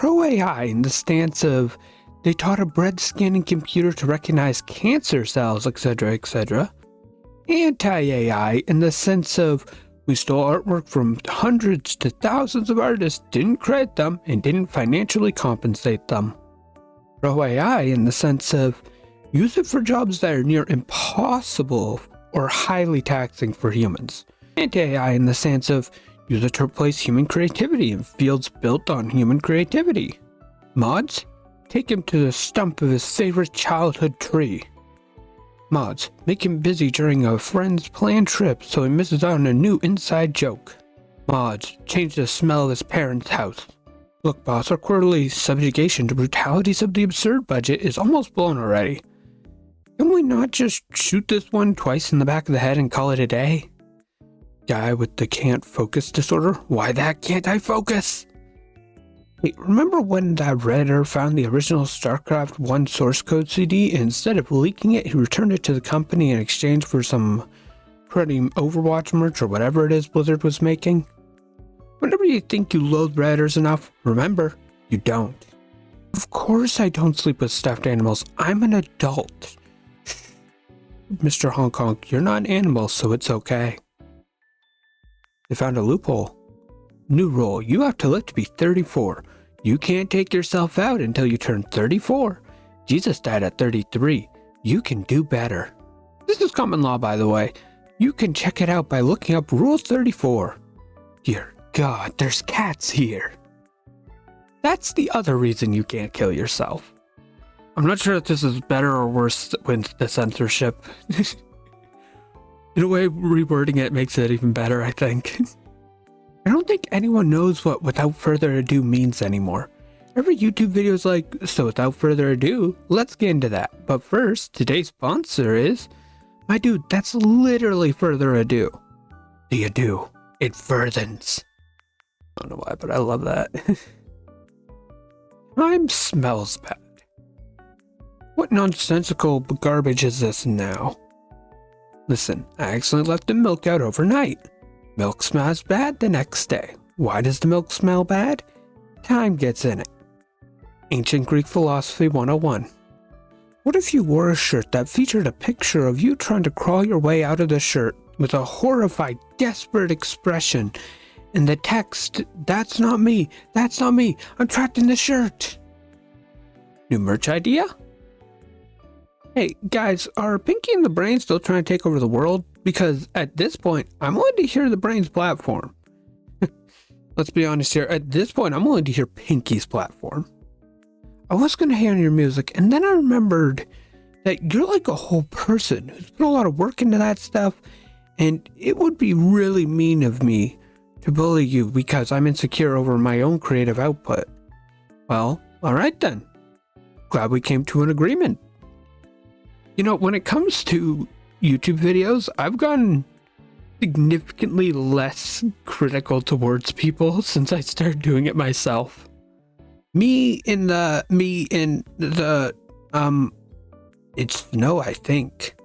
pro-AI in the stance of they taught a bread scanning computer to recognize cancer cells, etc., etc. Anti-AI in the sense of we stole artwork from hundreds to thousands of artists, didn't credit them, and didn't financially compensate them. Pro-AI in the sense of use it for jobs that are near impossible or highly taxing for humans. Anti-AI in the sense of use it to replace human creativity in fields built on human creativity. Mods, take him to the stump of his favorite childhood tree. Mods, make him busy during a friend's planned trip so he misses out on a new inside joke. Mods, change the smell of his parents' house. Look boss, our quarterly subjugation to brutalities of the absurd budget is almost blown already. Can we not just shoot this one twice in the back of the head and call it a day? Guy with the can't focus disorder? Why that can't I focus? Hey, remember when that Redditor found the original StarCraft 1 source code CD and instead of leaking it, he returned it to the company in exchange for some pretty Overwatch merch or whatever it is Blizzard was making? Whenever you think you loathe Redditors enough, remember, you don't. Of course I don't sleep with stuffed animals. I'm an adult. Mr. Hong Kong, you're not an animal, so it's okay. They found a loophole. New rule, you have to live to be 34. You can't take yourself out until you turn 34. Jesus died at 33. You can do better. This is common law, by the way. You can check it out by looking up Rule 34. Dear God, there's cats here. That's the other reason you can't kill yourself. I'm not sure if this is better or worse with the censorship. In a way, rewording it makes it even better, I think. I don't think anyone knows what without further ado means anymore. Every YouTube video is like, so without further ado, let's get into that. But first, today's sponsor is, my dude, that's literally further ado. The ado, it furthens. I don't know why, but I love that. Time smells bad. What nonsensical garbage is this now? Listen, I accidentally left the milk out overnight. Milk smells bad the next day. Why does the milk smell bad? Time gets in it. Ancient Greek Philosophy 101. What if you wore a shirt that featured a picture of you trying to crawl your way out of the shirt with a horrified, desperate expression and the text, "That's not me, that's not me, I'm trapped in the shirt"? New merch idea? Hey, guys, are Pinky and the Brain still trying to take over the world? Because at this point, I'm willing to hear the Brain's platform. Let's be honest here, at this point, I'm willing to hear Pinky's platform. I was going to hear your music, and then I remembered that you're like a whole person who's put a lot of work into that stuff, and it would be really mean of me to bully you because I'm insecure over my own creative output. Well, alright then. Glad we came to an agreement. You know, when it comes to YouTube videos, I've gotten significantly less critical towards people since I started doing it myself. It's no, I think.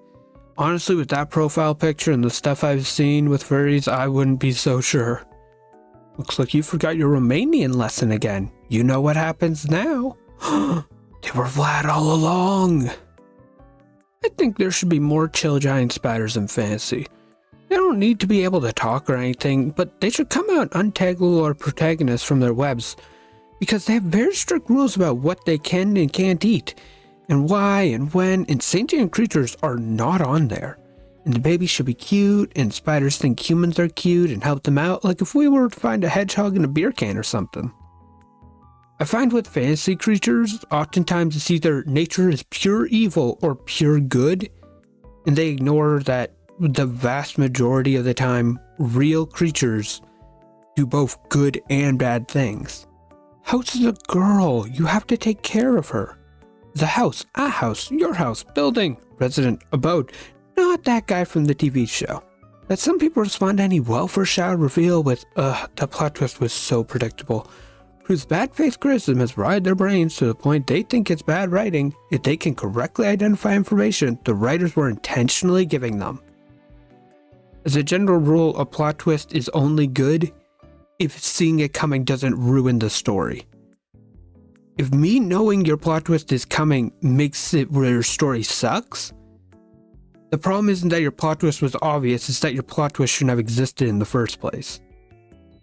Honestly, with that profile picture and the stuff I've seen with furries, I wouldn't be so sure. Looks like you forgot your Romanian lesson again. You know what happens now. They were Vlad all along. I think there should be more chill giant spiders in fantasy. They don't need to be able to talk or anything, but they should come out and untag our protagonists from their webs, because they have very strict rules about what they can and can't eat, and why and when, and sentient creatures are not on there. And the babies should be cute, and spiders think humans are cute and help them out, like if we were to find a hedgehog in a beer can or something. I find with fantasy creatures, oftentimes it's either nature is pure evil or pure good, and they ignore that the vast majority of the time, real creatures do both good and bad things. House is a girl, you have to take care of her. The house, a house, your house, building, resident, abode, not that guy from the TV show. That some people respond to any well-foreshadowed reveal with, the plot twist was so predictable. Whose bad faith criticism has fried their brains to the point they think it's bad writing if they can correctly identify information the writers were intentionally giving them. As a general rule, a plot twist is only good if seeing it coming doesn't ruin the story. if me knowing your plot twist is coming makes it where your story sucks, the problem isn't that your plot twist was obvious, it's that your plot twist shouldn't have existed in the first place.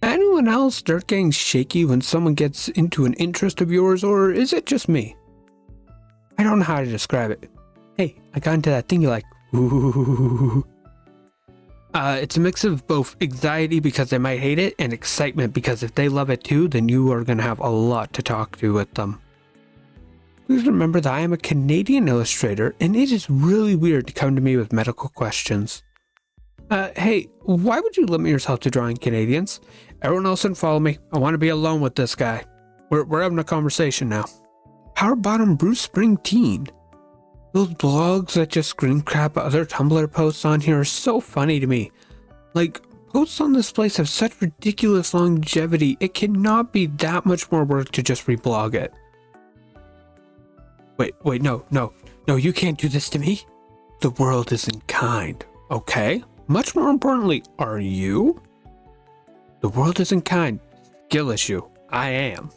Anyone else start getting shaky when someone gets into an interest of yours, or is it just me? I don't know how to describe it. Hey, I got into that thing you like. Ooh. It's a mix of both anxiety because they might hate it and excitement because if they love it too, then you are going to have a lot to talk to with them. Please remember that I am a Canadian illustrator and it is really weird to come to me with medical questions. Hey, why would you limit yourself to drawing Canadians? Everyone else can follow me. I want to be alone with this guy. We're having a conversation now. Power bottom Bruce Springsteen. Those blogs that just screen crap other Tumblr posts on here are so funny to me. Like, posts on this place have such ridiculous longevity, it cannot be that much more work to just reblog it. Wait, no, you can't do this to me. The world isn't kind, okay? Much more importantly, are you? The world isn't kind. Skill issue. I am.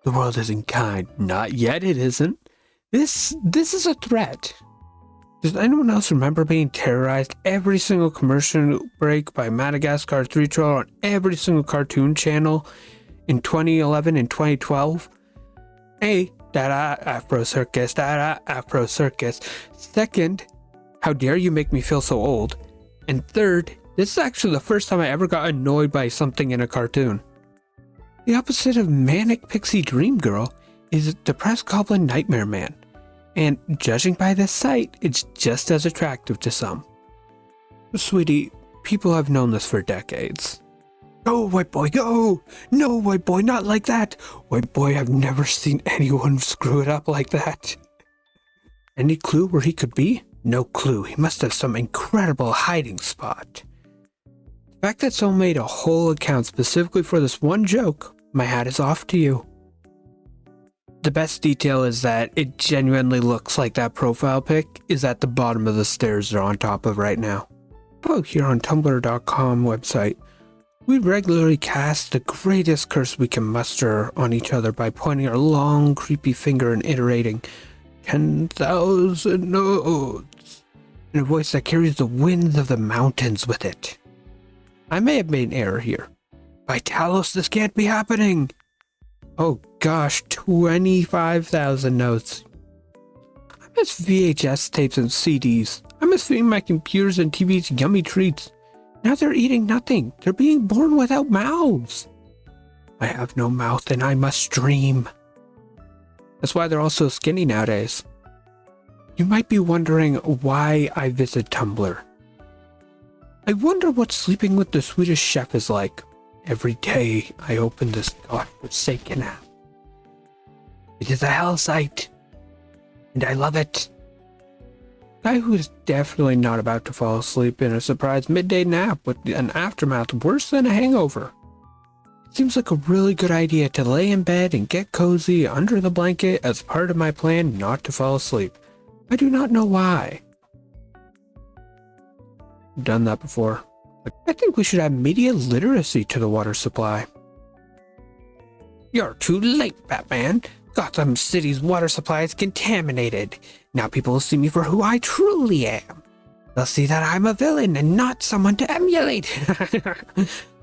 The world isn't kind. Not yet, it isn't. This is a threat. Does anyone else remember being terrorized every single commercial break by Madagascar 3 Troll on every single cartoon channel in 2011 and 2012? A, da-da, Afro Circus, da-da, Afro Circus. Second, how dare you make me feel so old? And third, this is actually the first time I ever got annoyed by something in a cartoon. The opposite of Manic Pixie Dream Girl is Depressed Goblin Nightmare Man. And judging by this site, it's just as attractive to some. Sweetie, people have known this for decades. Go, white boy, go! No, white boy, not like that! White boy, I've never seen anyone screw it up like that. Any clue where he could be? No clue. He must have some incredible hiding spot. The fact that someone made a whole account specifically for this one joke, my hat is off to you. The best detail is that it genuinely looks like that profile pic is at the bottom of the stairs they're on top of right now. Oh, here on Tumblr.com website, we regularly cast the greatest curse we can muster on each other by pointing our long, creepy finger and iterating 10,000 notes in a voice that carries the winds of the mountains with it. I may have made an error here. By Talos, this can't be happening! Oh gosh, 25,000 notes. I miss VHS tapes and CDs. I miss feeding my computers and TVs yummy treats. Now they're eating nothing. They're being born without mouths. I have no mouth and I must dream. That's why they're all so skinny nowadays. You might be wondering why I visit Tumblr. I wonder what sleeping with the Swedish chef is like. Every day I open this godforsaken app. It is a hell site, and I love it. Guy who is definitely not about to fall asleep in a surprise midday nap with an aftermath worse than a hangover. It seems like a really good idea to lay in bed and get cozy under the blanket as part of my plan not to fall asleep. I do not know why. I've done that before. I think we should add media literacy to the water supply. You're too late, Batman. Gotham City's water supply is contaminated. Now people will see me for who I truly am. They'll see that I'm a villain and not someone to emulate.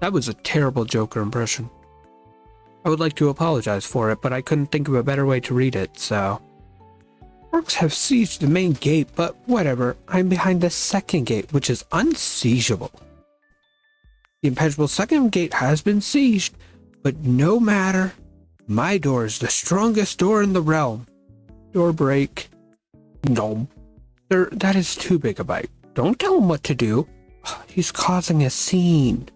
That was a terrible Joker impression. I would like to apologize for it, but I couldn't think of a better way to read it, so... Orcs have sieged the main gate, but whatever. I'm behind the second gate, which is unsiegeable. The impenetrable second gate has been sieged, but no matter. My door is the strongest door in the realm. Door break. No. That is too big a bite. Don't tell him what to do. He's causing a scene.